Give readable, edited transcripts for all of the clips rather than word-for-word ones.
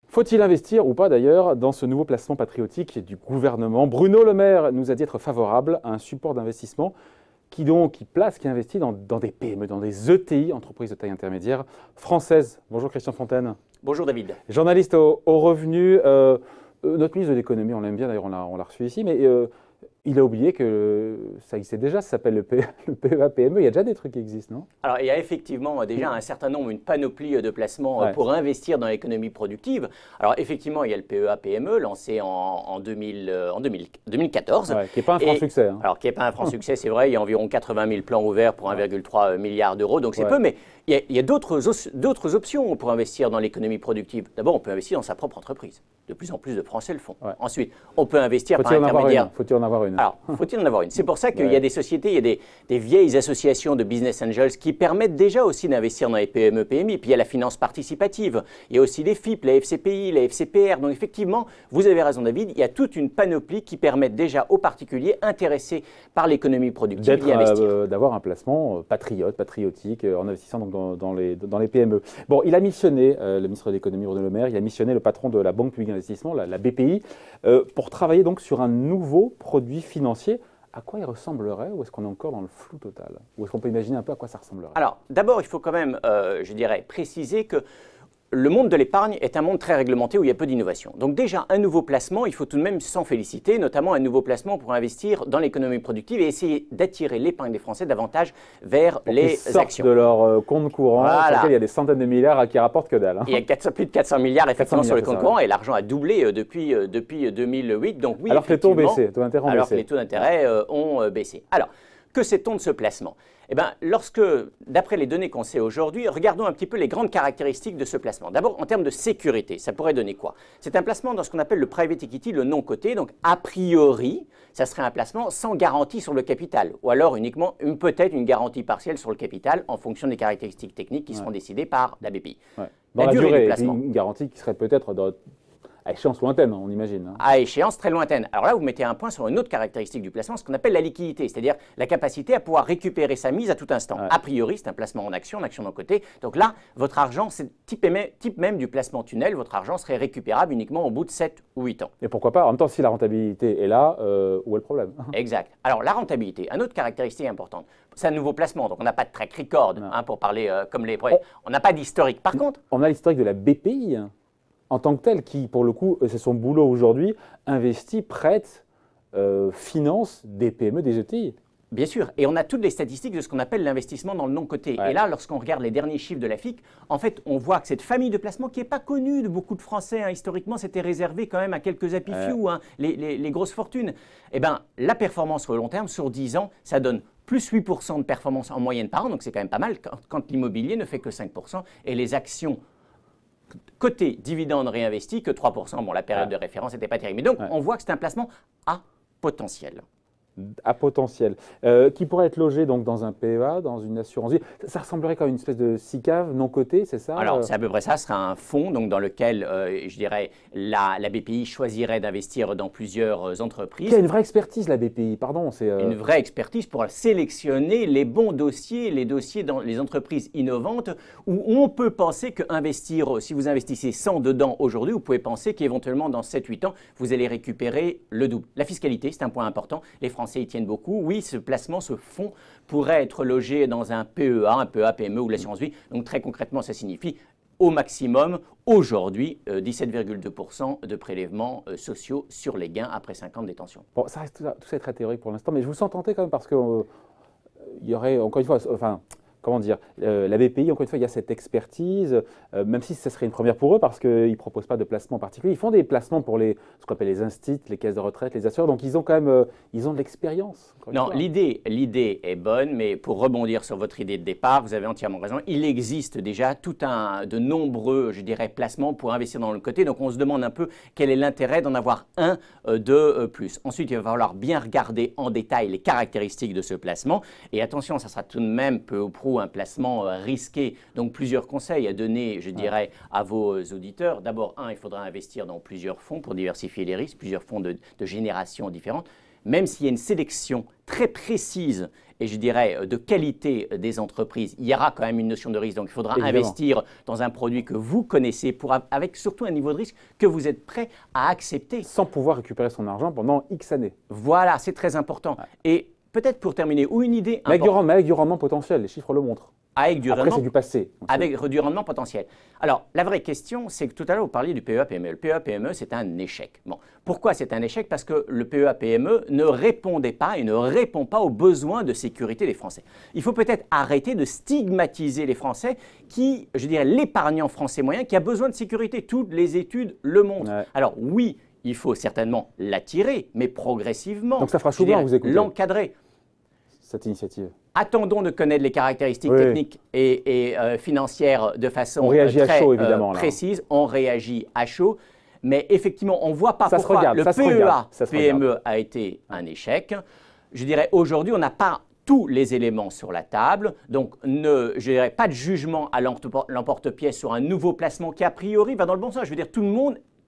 Faut-il investir ou pas d'ailleurs dans ce nouveau placement patriotique du gouvernement? Bruno Le Maire nous a dit être favorable à un support d'investissement qui investit dans des PME, dans des ETI, entreprises de taille intermédiaire françaises. Bonjour Christian Fontaine. Bonjour David. Journaliste au revenu. Notre ministre de l'économie, on l'aime bien d'ailleurs, on l'a reçu ici, mais il a oublié que ça existait déjà, ça s'appelle le PEA-PME. Il y a déjà des trucs qui existent, non? Alors, il y a effectivement déjà un certain nombre, une panoplie de placements pour investir dans l'économie productive. Alors, effectivement, il y a le PEA-PME lancé en 2014. Qui n'est pas un franc succès. Hein. Alors, qui n'est pas un franc succès, c'est vrai. Il y a environ 80 000 plans ouverts pour 1,3 milliard d'euros. Donc, c'est peu, mais il y a d'autres options pour investir dans l'économie productive. D'abord, on peut investir dans sa propre entreprise. De plus en plus de Français le font. Ensuite, on peut investir par intermédiaire. Faut-il en avoir une? Alors, faut-il en avoir une? C'est pour ça qu'il y a des sociétés, il y a des vieilles associations de business angels qui permettent déjà aussi d'investir dans les PME, PMI. Puis il y a la finance participative, il y a aussi les FIP, la FCPI, la FCPR. Donc effectivement, vous avez raison David, il y a toute une panoplie qui permettent déjà aux particuliers intéressés par l'économie productive d'y investir. D'avoir un placement patriotique, en investissant donc dans les PME. Bon, il a missionné, le ministre de l'économie Bruno Le Maire, il a missionné le patron de la Banque publique d'investissement, la BPI, pour travailler donc sur un nouveau produit financier. À quoi il ressemblerait, ou est-ce qu'on est encore dans le flou total? Ou est-ce qu'on peut imaginer un peu à quoi ça ressemblerait? Alors, d'abord, il faut quand même, je dirais, préciser que le monde de l'épargne est un monde très réglementé où il y a peu d'innovation. Donc déjà, un nouveau placement, il faut tout de même s'en féliciter, notamment un nouveau placement pour investir dans l'économie productive et essayer d'attirer l'épargne des Français davantage vers les actions. De leur compte courant, sur lequel il y a des centaines de milliards qui rapportent que dalle. Hein. Il y a plus de 400 milliards effectivement sur le compte courant et l'argent a doublé depuis 2008. Donc, oui, alors que les taux ont baissé, alors que les taux d'intérêt ont baissé. Alors, que sait-on de ce placement? Eh bien, d'après les données qu'on sait aujourd'hui, regardons un petit peu les grandes caractéristiques de ce placement. D'abord, en termes de sécurité, ça pourrait donner quoi? C'est un placement dans ce qu'on appelle le private equity, le non coté. Donc, a priori, ça serait un placement sans garantie sur le capital, ou alors uniquement peut-être une garantie partielle sur le capital en fonction des caractéristiques techniques qui seront décidées par la BPI. Dans la durée du placement. Une garantie qui serait peut-être à échéance lointaine, on imagine. Hein. À échéance très lointaine. Alors là, vous mettez un point sur une autre caractéristique du placement, ce qu'on appelle la liquidité, c'est-à-dire la capacité à pouvoir récupérer sa mise à tout instant. A priori, c'est un placement en action non cotée. Donc là, votre argent, c'est type même du placement tunnel, votre argent serait récupérable uniquement au bout de 7 ou 8 ans. Et pourquoi pas? En même temps, si la rentabilité est là, où est le problème? Exact. Alors la rentabilité, une autre caractéristique importante, c'est un nouveau placement, donc on n'a pas de track record, pour parler comme les projets. On n'a pas d'historique. Par contre… On a l'historique de la BPI, en tant que tel, qui, pour le coup, c'est son boulot aujourd'hui, investit, prête, finance des PME, des ETI. Bien sûr, et on a toutes les statistiques de ce qu'on appelle l'investissement dans le non-coté. Et là, lorsqu'on regarde les derniers chiffres de la FIC, en fait, on voit que cette famille de placements qui n'est pas connue de beaucoup de Français, historiquement, c'était réservé quand même à quelques happy few, les grosses fortunes. Eh bien, la performance sur le long terme, sur 10 ans, ça donne plus 8% de performance en moyenne par an, donc c'est quand même pas mal quand l'immobilier ne fait que 5%, et les actions côté dividende réinvesti que 3%. Bon, la période de référence n'était pas terrible. Mais donc, on voit que c'est un placement à potentiel. À potentiel. Qui pourrait être logé donc, dans un PEA, dans une assurance vie. Ça ressemblerait comme une espèce de SICAV non coté, c'est ça? Alors, c'est à peu près ça. Ce sera un fonds donc, dans lequel, je dirais, la BPI choisirait d'investir dans plusieurs entreprises. Qui a une vraie expertise, la BPI, pardon. Une vraie expertise pour sélectionner les bons dossiers, les dossiers dans les entreprises innovantes, où on peut penser qu'investir, si vous investissez 100 dedans aujourd'hui, vous pouvez penser qu'éventuellement, dans 7-8 ans, vous allez récupérer le double. La fiscalité, c'est un point important. Les Français y tiennent beaucoup. Oui, ce placement, ce fonds pourrait être logé dans un PEA, un PEA, PME ou l'assurance vie. Donc très concrètement, ça signifie au maximum, aujourd'hui, 17,2% de prélèvements sociaux sur les gains après 5 ans de détention. Bon, ça reste tout ça est très théorique pour l'instant, mais je vous sens tenté quand même parce qu'il y aurait, encore une fois, comment dire, la BPI, encore une fois, il y a cette expertise, même si ce serait une première pour eux parce qu'ils ne proposent pas de placement particulier. Ils font des placements pour ce qu'on appelle les instituts, les caisses de retraite, les assureurs, donc ils ont quand même ils ont de l'expérience. Non, l'idée est bonne, mais pour rebondir sur votre idée de départ, vous avez entièrement raison. Il existe déjà de nombreux, je dirais, placements pour investir dans le côté, donc on se demande un peu quel est l'intérêt d'en avoir un de plus. Ensuite, il va falloir bien regarder en détail les caractéristiques de ce placement, et attention, ça sera tout de même peu ou prou un placement risqué. Donc plusieurs conseils à donner, je dirais, à vos auditeurs. D'abord, il faudra investir dans plusieurs fonds pour diversifier les risques, plusieurs fonds de générations différentes. même s'il y a une sélection très précise et je dirais de qualité des entreprises, il y aura quand même une notion de risque. Donc il faudra investir dans un produit que vous connaissez avec surtout un niveau de risque que vous êtes prêt à accepter. Sans pouvoir récupérer son argent pendant X années. Voilà, c'est très important. Ouais. Et peut-être pour terminer, ou une idée mais avec du rendement potentiel, les chiffres le montrent. Avec du rendement, c'est du passé. Avec du rendement potentiel. Alors, la vraie question, c'est que tout à l'heure, vous parliez du PEA-PME. Le PEA-PME, c'est un échec. Bon, pourquoi c'est un échec? Parce que le PEA-PME ne répondait pas et ne répond pas aux besoins de sécurité des Français. Il faut peut-être arrêter de stigmatiser les Français qui, je dirais, l'épargnant français moyen qui a besoin de sécurité. Toutes les études le montrent. Ouais. Alors, oui, il faut certainement l'attirer, mais progressivement. Donc, ça fera souvent vous écouter. L'encadrer. Cette initiative. Attendons de connaître les caractéristiques techniques et financières de façon très chaud, précise. On réagit à chaud. Mais effectivement, on ne voit pas pourquoi le PEA-PME a été un échec. Je dirais aujourd'hui, on n'a pas tous les éléments sur la table. Donc, je dirais pas de jugement à l'emporte-pièce sur un nouveau placement qui, a priori, va dans le bon sens. Je veux dire,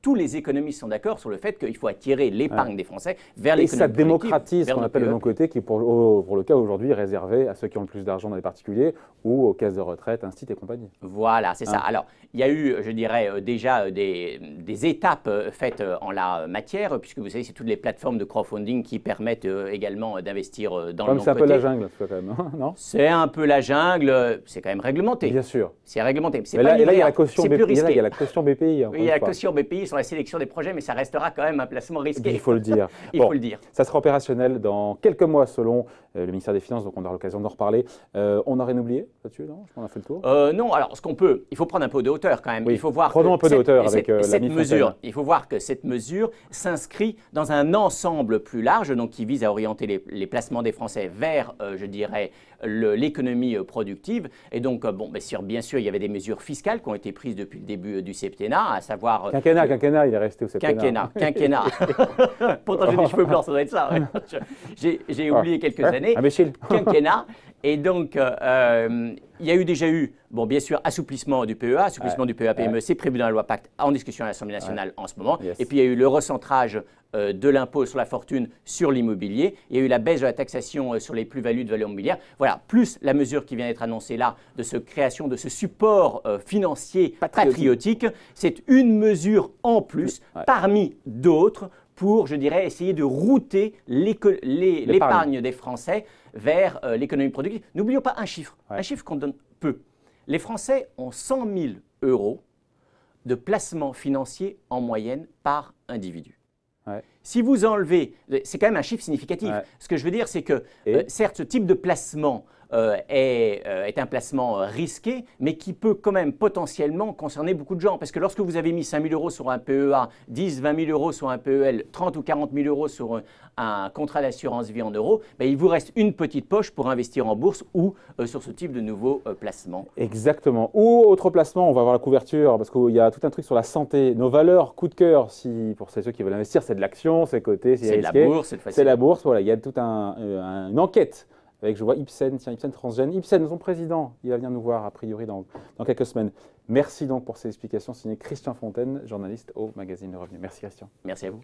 tous les économistes sont d'accord sur le fait qu'il faut attirer l'épargne des Français vers l'économie. Et ça démocratise ce qu'on appelle le non-coté, qui est pour le cas aujourd'hui réservé à ceux qui ont le plus d'argent dans les particuliers ou aux caisses de retraite, instituts et compagnie. Voilà, c'est ça. Alors, il y a eu, je dirais, déjà des étapes faites en la matière, puisque vous savez, c'est toutes les plateformes de crowdfunding qui permettent également d'investir dans le non-coté. C'est un peu la jungle, quand même, non? C'est un peu la jungle, c'est quand même réglementé. Bien sûr. C'est réglementé. Mais là, il y a la caution BPI. Il y a la caution BPI. Oui, il y a la caution BPI sur la sélection des projets, mais ça restera quand même un placement risqué. Il faut le dire. Il faut le dire. Ça sera opérationnel dans quelques mois selon le ministère des Finances, donc on aura l'occasion d'en reparler. On n'a rien oublié là-dessus, non? On a fait le tour. Non, alors il faut prendre un peu de hauteur quand même. Oui. Il faut voir Prenons un peu de hauteur avec cette mesure. Il faut voir que cette mesure s'inscrit dans un ensemble plus large, donc qui vise à orienter les placements des Français vers, je dirais, l'économie productive. Et donc, bien sûr, il y avait des mesures fiscales qui ont été prises depuis le début du septennat, à savoir… Quinquennat, il est resté au septennat. Quinquennat. Pourtant, j'ai des cheveux blancs, ça doit être ça. J'ai oublié quelques années. Quinquennat. Et donc, il y a déjà eu, bien sûr, assouplissement du PEA, assouplissement du PEA-PME, c'est prévu dans la loi Pacte, en discussion à l'Assemblée nationale en ce moment. Et puis, il y a eu le recentrage de l'impôt sur la fortune sur l'immobilier. Il y a eu la baisse de la taxation sur les plus-values de valeur immobilière. Voilà, plus la mesure qui vient d'être annoncée là, de cette création de ce support financier patriotique. C'est une mesure en plus, parmi d'autres, pour, je dirais, essayer de router l'épargne des Français vers l'économie productive. N'oublions pas un chiffre qu'on donne peu. Les Français ont 100 000 € de placement financier en moyenne par individu. Si vous enlevez, c'est quand même un chiffre significatif. Ce que je veux dire, c'est que certes, ce type de placement est un placement risqué, mais qui peut quand même potentiellement concerner beaucoup de gens. Parce que lorsque vous avez mis 5 000 € sur un PEA, 10, 20 000 € sur un PEL, 30 ou 40 000 € sur un contrat d'assurance vie en euros, il vous reste une petite poche pour investir en bourse ou sur ce type de nouveau placement. Exactement. Ou autre placement, on va voir la couverture, parce qu'il y a tout un truc sur la santé. Nos valeurs, coup de cœur, pour ceux qui veulent investir, c'est de l'action, c'est coté, c'est la bourse, cette fois-ci. C'est la bourse, voilà. Il y a toute une enquête. Avec, je vois Ipsen, Ipsen Transgène. Ipsen, son président, il va venir nous voir a priori dans quelques semaines. Merci donc pour ces explications. Signé Christian Fontaine, journaliste au magazine Le Revenu. Merci Christian. Merci à vous.